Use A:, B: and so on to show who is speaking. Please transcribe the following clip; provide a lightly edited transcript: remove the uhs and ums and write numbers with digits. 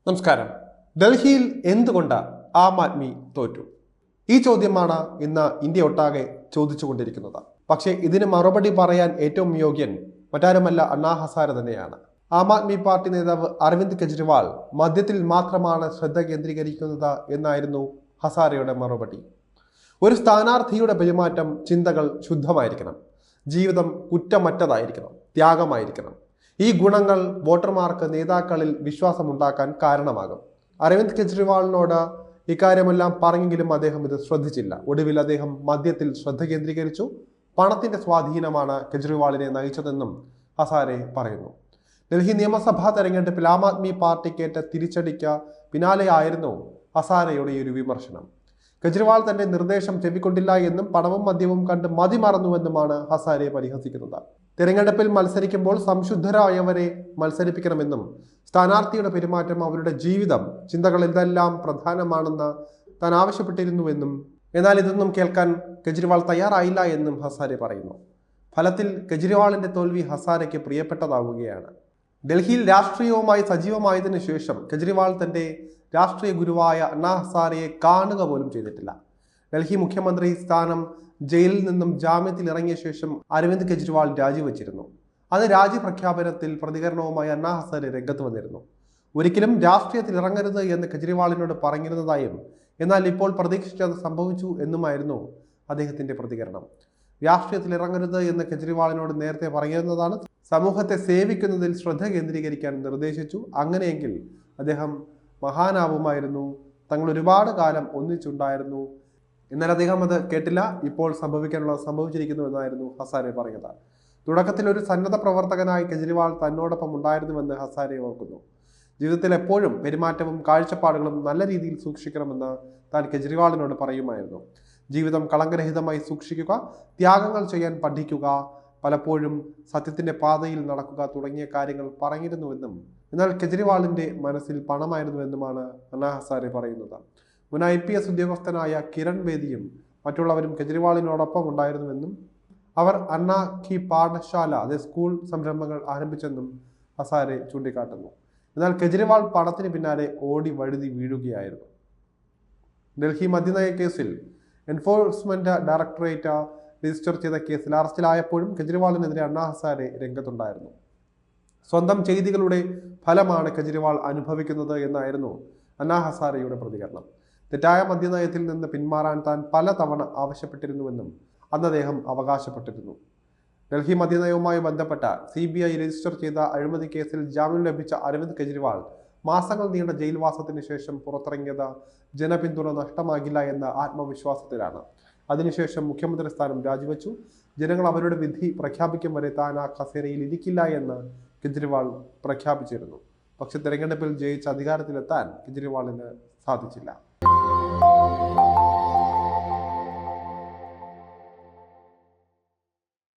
A: നമസ്കാരം. ഡൽഹിയിൽ എന്തുകൊണ്ട് ആം ആദ്മി തോറ്റു? ഈ ചോദ്യമാണ് ഇന്ന് ഇന്ത്യ ഒട്ടാകെ ചോദിച്ചുകൊണ്ടിരിക്കുന്നത്. പക്ഷേ ഇതിന് മറുപടി പറയാൻ ഏറ്റവും യോഗ്യൻ മറ്റാരുമല്ല, അണ്ണാ ഹസാരെ തന്നെയാണ്. ആം ആദ്മി പാർട്ടി നേതാവ് അരവിന്ദ് കെജ്രിവാൾ മദ്യത്തിൽ മാത്രമാണ് ശ്രദ്ധ കേന്ദ്രീകരിക്കുന്നത് എന്നായിരുന്നു ഹസാരെയുടെ മറുപടി. ഒരു സ്ഥാനാർത്ഥിയുടെ പെരുമാറ്റം, ചിന്തകൾ ശുദ്ധമായിരിക്കണം, ജീവിതം കുറ്റമറ്റതായിരിക്കണം, ത്യാഗമായിരിക്കണം. ഈ ഗുണങ്ങൾ വോട്ടർമാർക്ക് നേതാക്കളിൽ വിശ്വാസമുണ്ടാക്കാൻ കാരണമാകും. അരവിന്ദ് കെജ്രിവാളിനോട് ഇക്കാര്യമെല്ലാം പറഞ്ഞെങ്കിലും അദ്ദേഹം ഇത് ശ്രദ്ധിച്ചില്ല. ഒടുവിൽ അദ്ദേഹം മദ്യത്തിൽ ശ്രദ്ധ കേന്ദ്രീകരിച്ചു. പണത്തിന്റെ സ്വാധീനമാണ് കെജ്രിവാളിനെ നയിച്ചതെന്നും ഹസാരെ പറയുന്നു. ഡൽഹി നിയമസഭാ തെരഞ്ഞെടുപ്പിൽ ആം ആദ്മി പാർട്ടിക്കേറ്റ തിരിച്ചടിക്ക് പിന്നാലെയായിരുന്നു ഹസാരെയുടെ ഈ ഒരു വിമർശനം. കെജ്രിവാൾ തന്റെ നിർദ്ദേശം ചെവിക്കൊണ്ടില്ല എന്നും പണവും മദ്യവും കണ്ട് മതിമറന്നുവെന്നുമാണ് ഹസാരെ പരിഹസിക്കുന്നത്. തിരഞ്ഞെടുപ്പിൽ മത്സരിക്കുമ്പോൾ സംശുദ്ധരായവരെ മത്സരിപ്പിക്കണമെന്നും സ്ഥാനാർത്ഥിയുടെ പെരുമാറ്റം, അവരുടെ ജീവിതം, ചിന്തകൾ ഇതെല്ലാം പ്രധാനമാണെന്ന് താൻ ആവശ്യപ്പെട്ടിരുന്നുവെന്നും എന്നാൽ ഇതൊന്നും കേൾക്കാൻ കെജ്രിവാൾ തയ്യാറായില്ല എന്നും ഹസാരെ പറയുന്നു. ഫലത്തിൽ കെജ്രിവാളിന്റെ തോൽവി ഹസാരയ്ക്ക് പ്രിയപ്പെട്ടതാവുകയാണ്. ഡൽഹിയിൽ രാഷ്ട്രീയവുമായി സജീവമായതിനു ശേഷം കെജ്രിവാൾ തന്റെ രാഷ്ട്രീയ ഗുരുവായ അണ്ണാ ഹസാരെയെ കാണുക പോലും ചെയ്തിട്ടില്ല. ഡൽഹി മുഖ്യമന്ത്രി സ്ഥാനം ജയിലിൽ നിന്നും ജാമ്യത്തിൽ ഇറങ്ങിയ ശേഷം അരവിന്ദ് കെജ്രിവാൾ രാജിവെച്ചിരുന്നു. അത് രാജിപ്രഖ്യാപനത്തിൽ പ്രതികരണവുമായി അണ്ണാ ഹസാരെ രംഗത്ത് വന്നിരുന്നു. ഒരിക്കലും രാഷ്ട്രീയത്തിൽ ഇറങ്ങരുത് എന്ന് കെജ്രിവാളിനോട് പറഞ്ഞിരുന്നതായും എന്നാൽ ഇപ്പോൾ പ്രതീക്ഷിച്ചത് സംഭവിച്ചു എന്നുമായിരുന്നു അദ്ദേഹത്തിന്റെ പ്രതികരണം. രാഷ്ട്രീയത്തിൽ ഇറങ്ങരുത് എന്ന് കെജ്രിവാളിനോട് നേരത്തെ പറഞ്ഞിരുന്നതാണ്. സമൂഹത്തെ സേവിക്കുന്നതിൽ ശ്രദ്ധ കേന്ദ്രീകരിക്കാൻ നിർദ്ദേശിച്ചു. അങ്ങനെയെങ്കിൽ അദ്ദേഹം മഹാനാവുമായിരുന്നു. തങ്ങൾ ഒരുപാട് കാലം ഒന്നിച്ചുണ്ടായിരുന്നു. എന്നാൽ അദ്ദേഹം അത് കേട്ടില്ല. ഇപ്പോൾ സംഭവിക്കാനുള്ളത് സംഭവിച്ചിരിക്കുന്നു എന്നായിരുന്നു ഹസാരെ പറഞ്ഞത്. തുടക്കത്തിൽ ഒരു സന്നദ്ധ പ്രവർത്തകനായി കെജ്രിവാൾ തന്നോടൊപ്പം ഉണ്ടായിരുന്നുവെന്ന് ഹസാരെ ഓർക്കുന്നു. ജീവിതത്തിൽ എപ്പോഴും പെരുമാറ്റവും കാഴ്ചപ്പാടുകളും നല്ല രീതിയിൽ സൂക്ഷിക്കണമെന്ന് താൻ കെജ്രിവാളിനോട് പറയുമായിരുന്നു. ജീവിതം കളങ്കരഹിതമായി സൂക്ഷിക്കുക, ത്യാഗങ്ങൾ ചെയ്യാൻ പഠിക്കുക, പലപ്പോഴും സത്യത്തിന്റെ പാതയിൽ നടക്കുക തുടങ്ങിയ കാര്യങ്ങൾ പറഞ്ഞിരുന്നുവെന്നും എന്നാൽ കെജ്രിവാളിന്റെ മനസ്സിൽ പണമായിരുന്നുവെന്നുമാണ് അണ്ണാ ഹസാരെ പറയുന്നത്. മുൻ IPS ഉദ്യോഗസ്ഥനായ കിരൺ ബേദിയും മറ്റുള്ളവരും കെജ്രിവാളിനോടൊപ്പം ഉണ്ടായിരുന്നുവെന്നും അവർ അണ്ണാ കി പാഠശാല, അതായത് സ്കൂൾ സംരംഭങ്ങൾ ആരംഭിച്ചെന്നും ഹസാരെ ചൂണ്ടിക്കാട്ടുന്നു. എന്നാൽ കെജ്രിവാൾ പണത്തിന് പിന്നാലെ ഓടി വഴുതി വീഴുകയായിരുന്നു. ഡൽഹി മദ്യനയ കേസിൽ എൻഫോഴ്സ്മെന്റ് ഡയറക്ടറേറ്റ് രജിസ്റ്റർ ചെയ്ത കേസിൽ അറസ്റ്റിലായപ്പോഴും കെജ്രിവാളിനെതിരെ അണ്ണാ ഹസാരെ രംഗത്തുണ്ടായിരുന്നു. സ്വന്തം ചെയ്തികളുടെ ഫലമാണ് കെജ്രിവാൾ അനുഭവിക്കുന്നത് എന്നായിരുന്നു അണ്ണാ ഹസാരെയുടെ പ്രതികരണം. തെറ്റായ മദ്യനയത്തിൽ നിന്ന് പിന്മാറാൻ താൻ പലതവണ ആവശ്യപ്പെട്ടിരുന്നുവെന്നും അന്ന് അദ്ദേഹം അവകാശപ്പെട്ടിരുന്നു. ഡൽഹി മദ്യനയവുമായി ബന്ധപ്പെട്ട CBI രജിസ്റ്റർ ചെയ്ത അഴിമതി കേസിൽ ജാമ്യം ലഭിച്ച അരവിന്ദ് കെജ്രിവാൾ മാസങ്ങൾ നീണ്ട ജയിൽവാസത്തിന് ശേഷം പുറത്തിറങ്ങിയത് ജനപിന്തുണ നഷ്ടമാകില്ല എന്ന ആത്മവിശ്വാസത്തിലാണ്. അതിനുശേഷം മുഖ്യമന്ത്രി സ്ഥാനം രാജിവെച്ചു. ജനങ്ങൾ അവരുടെ വിധി പ്രഖ്യാപിക്കും വരെ താൻ ആ കസേരയിൽ ഇരിക്കില്ല എന്ന് കെജ്രിവാൾ പ്രഖ്യാപിച്ചിരുന്നു. പക്ഷെ തെരഞ്ഞെടുപ്പിൽ ജയിച്ച് അധികാരത്തിലെത്താൻ കെജ്രിവാളിന് സാധിച്ചില്ല.